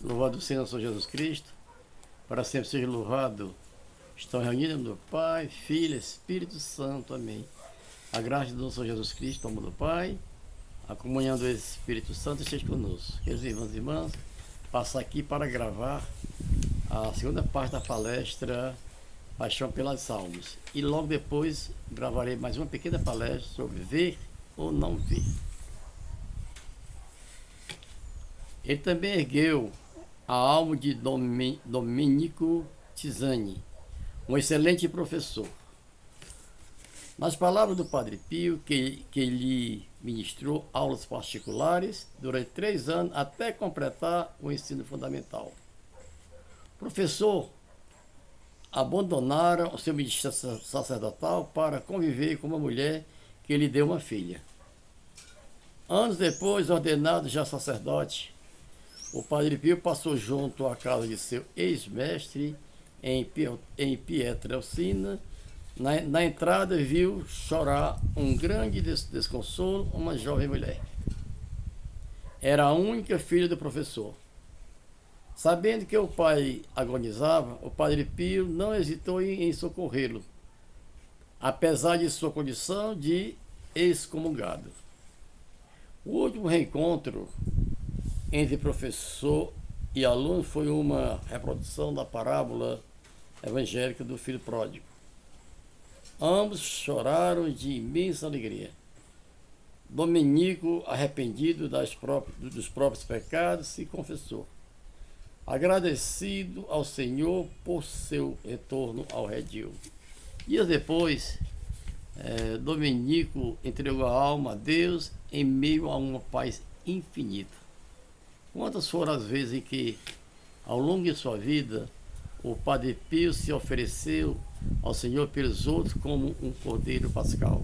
Louvado seja o Senhor Jesus Cristo, para sempre seja louvado. Estão reunidos no Pai, Filho, Espírito Santo. Amém. A graça do nosso Jesus Cristo, o amor do Pai, a comunhão do Espírito Santo esteja conosco. Queridos irmãos e irmãs, passo aqui para gravar a segunda parte da palestra Paixão pelas Salmos. E logo depois gravarei mais uma pequena palestra sobre ver ou não ver. Ele também ergueu a alma de Domenico Tisani, um excelente professor. Nas palavras do Padre Pio, que lhe ministrou aulas particulares durante 3 anos até completar o ensino fundamental. O professor abandonara o seu ministério sacerdotal para conviver com uma mulher que lhe deu uma filha. Anos depois, ordenado já sacerdote, o Padre Pio passou junto à casa de seu ex-mestre em Pietrelcina. Na entrada viu chorar um grande desconsolo uma jovem mulher. Era a única filha do professor. Sabendo que o pai agonizava, o Padre Pio não hesitou em socorrê-lo, apesar de sua condição de excomungado. O último reencontro entre professor e aluno foi uma reprodução da parábola evangélica do filho pródigo. Ambos choraram de imensa alegria. Domenico, arrependido dos próprios pecados, se confessou, agradecido ao Senhor por seu retorno ao redil. Dias depois, Domenico entregou a alma a Deus em meio a uma paz infinita. Quantas foram as vezes em que, ao longo de sua vida, o Padre Pio se ofereceu ao Senhor pelos outros como um cordeiro pascal.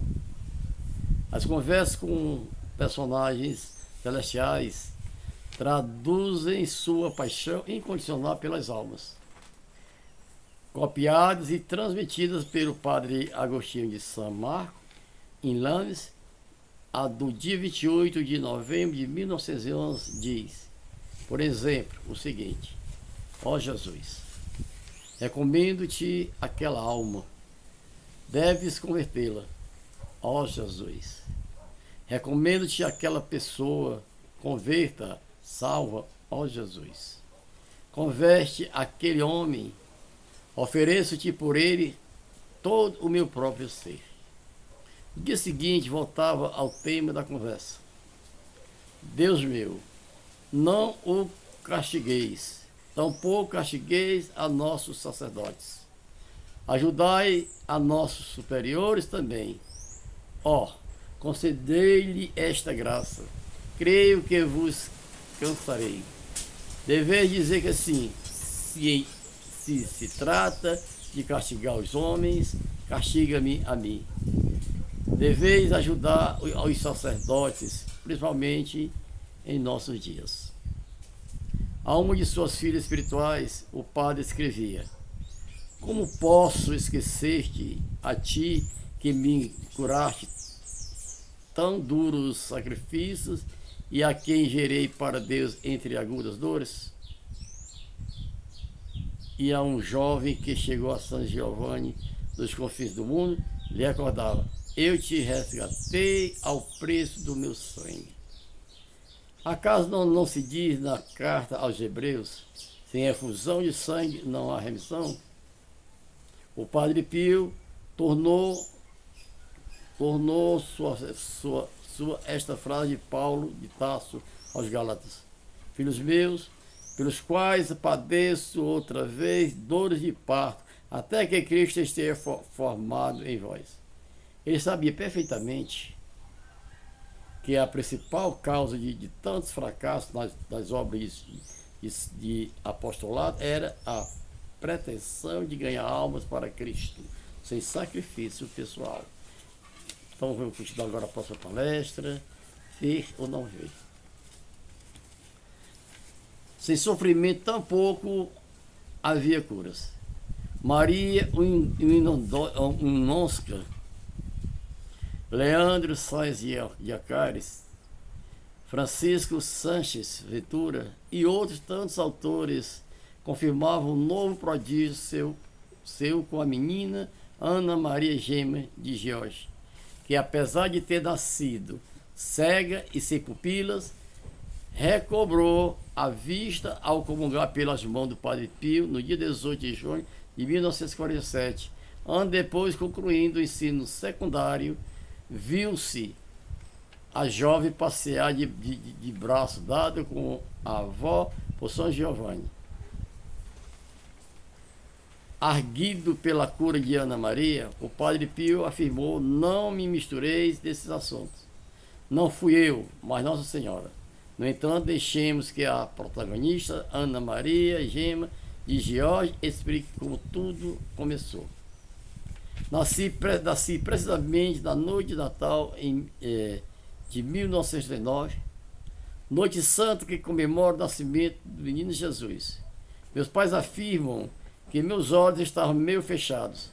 As conversas com personagens celestiais traduzem sua paixão incondicional pelas almas. Copiadas e transmitidas pelo Padre Agostinho de São Marco, em Lames, a do dia 28 de novembro de 1911, diz, por exemplo, o seguinte: ó Jesus, recomendo-te aquela alma, deves convertê-la. Ó Jesus, recomendo-te aquela pessoa, converta, salva. Ó Jesus, converte aquele homem, ofereço-te por ele todo o meu próprio ser. No dia seguinte voltava ao tema da conversa. Deus meu, não o castigueis, tampouco castigueis a nossos sacerdotes. Ajudai a nossos superiores também. Ó, concedei-lhe esta graça. Creio que vos cansarei. Deveis dizer que sim, se trata de castigar os homens, castiga-me a mim. Deveis ajudar os sacerdotes, principalmente em nossos dias. A uma de suas filhas espirituais, o padre escrevia: como posso esquecer-te, a ti que me curaste tão duros sacrifícios e a quem gerei para Deus entre agudas dores? E a um jovem que chegou a São Giovanni dos confins do mundo, lhe recordava: eu te resgatei ao preço do meu sangue. Acaso não se diz na carta aos Hebreus, sem efusão de sangue não há remissão? O Padre Pio tornou esta frase de Paulo de Tarso aos Gálatas: filhos meus, pelos quais padeço outra vez dores de parto, até que Cristo esteja formado em vós. Ele sabia perfeitamente que a principal causa de tantos fracassos nas obras de apostolado era a pretensão de ganhar almas para Cristo, sem sacrifício pessoal. Então vamos continuar agora a próxima palestra, ver ou não ver. Sem sofrimento tampouco havia curas. Maria Unonska, Leandro Sainz de Acares, Francisco Sanches Ventura e outros tantos autores confirmavam o novo prodígio seu com a menina Ana Maria Gema de George, que apesar de ter nascido cega e sem pupilas, recobrou a vista ao comungar pelas mãos do Padre Pio no dia 18 de junho de 1947. Ano depois, concluindo o ensino secundário, viu-se a jovem passear de braço dado com a avó por São Giovanni. Arguido pela cura de Ana Maria, o Padre Pio afirmou: não me mistureis desses assuntos. Não fui eu, mas Nossa Senhora. No entanto, deixemos que a protagonista, Ana Maria Gema de George, explique como tudo começou. Nasci precisamente na noite de Natal de 1939, noite santa que comemora o nascimento do menino Jesus. Meus pais afirmam que meus olhos estavam meio fechados,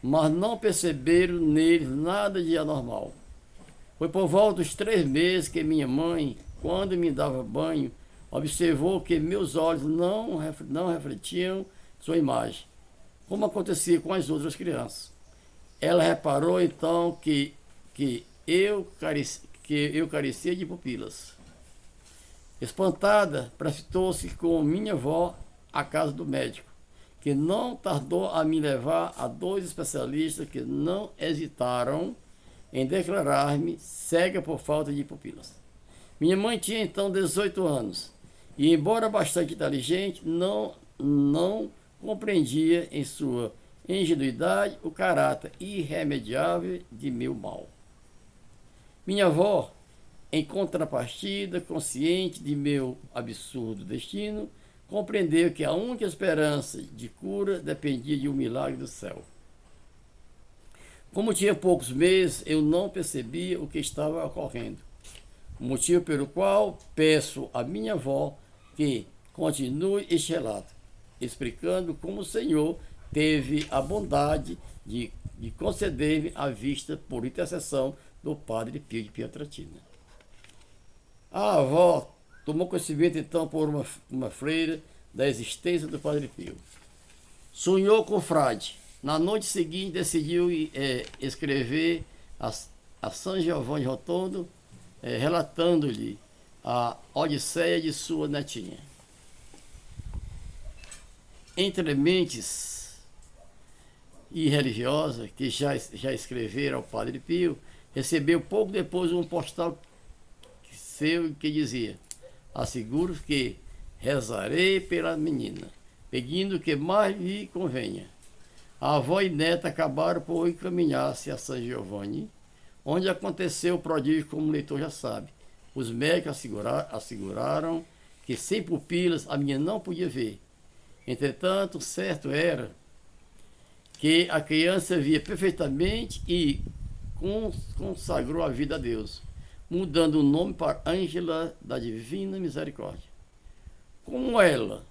mas não perceberam neles nada de anormal. Foi por volta dos 3 meses que minha mãe, quando me dava banho, observou que meus olhos não refletiam sua imagem, como acontecia com as outras crianças. Ela reparou então que eu carecia de pupilas. Espantada, precipitou-se com minha avó à casa do médico, que não tardou a me levar a 2 especialistas que não hesitaram em declarar-me cega por falta de pupilas. Minha mãe tinha então 18 anos e, embora bastante inteligente, não compreendia em sua ingenuidade o caráter irremediável de meu mal. Minha avó, em contrapartida, consciente de meu absurdo destino, compreendeu que a única esperança de cura dependia de um milagre do céu. Como tinha poucos meses, eu não percebia o que estava ocorrendo, motivo pelo qual peço à minha avó que continue este relato, explicando como o Senhor teve a bondade de conceder-me a vista por intercessão do Padre Pio de Pietrelcina. A avó tomou conhecimento então por uma freira da existência do Padre Pio. Sonhou com o frade. Na noite seguinte decidiu escrever a São Giovanni Rotondo, relatando-lhe a odisseia de sua netinha. Entre mentes e religiosa que já escreveram ao Padre Pio, recebeu pouco depois um postal seu que dizia: asseguro que rezarei pela menina, pedindo que mais lhe convenha. A avó e neta acabaram por encaminhar-se a São Giovanni, onde aconteceu o prodígio, como o leitor já sabe. Os médicos asseguraram que sem pupilas a menina não podia ver. Entretanto, certo era que a criança via perfeitamente e consagrou a vida a Deus, mudando o nome para Ângela da Divina Misericórdia. Como ela,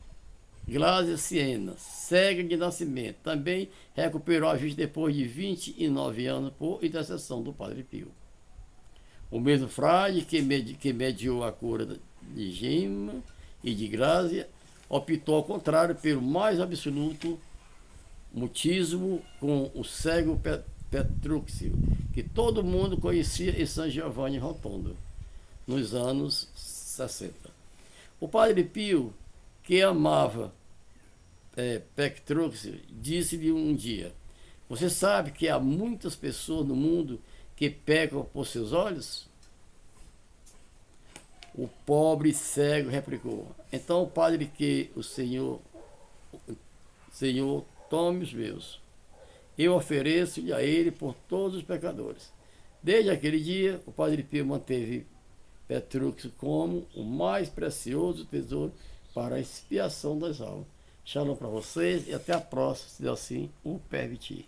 Glásia Siena, cega de nascimento, também recuperou a vista depois de 29 anos por intercessão do Padre Pio. O mesmo frade que mediou a cura de Gema e de Glásia optou, ao contrário, pelo mais absoluto mutismo com o cego Petrúxio, que todo mundo conhecia em São Giovanni Rotondo, nos anos 60. O Padre Pio, que amava Petrúxio, disse-lhe um dia: você sabe que há muitas pessoas no mundo que pecam por seus olhos? O pobre cego replicou: então, o Padre, que o Senhor tome os meus. Eu ofereço-lhe a ele por todos os pecadores. Desde aquele dia, o Padre Pio manteve Petrúxio como o mais precioso tesouro para a expiação das almas. Shalom para vocês e até a próxima, se Deus assim o permitir.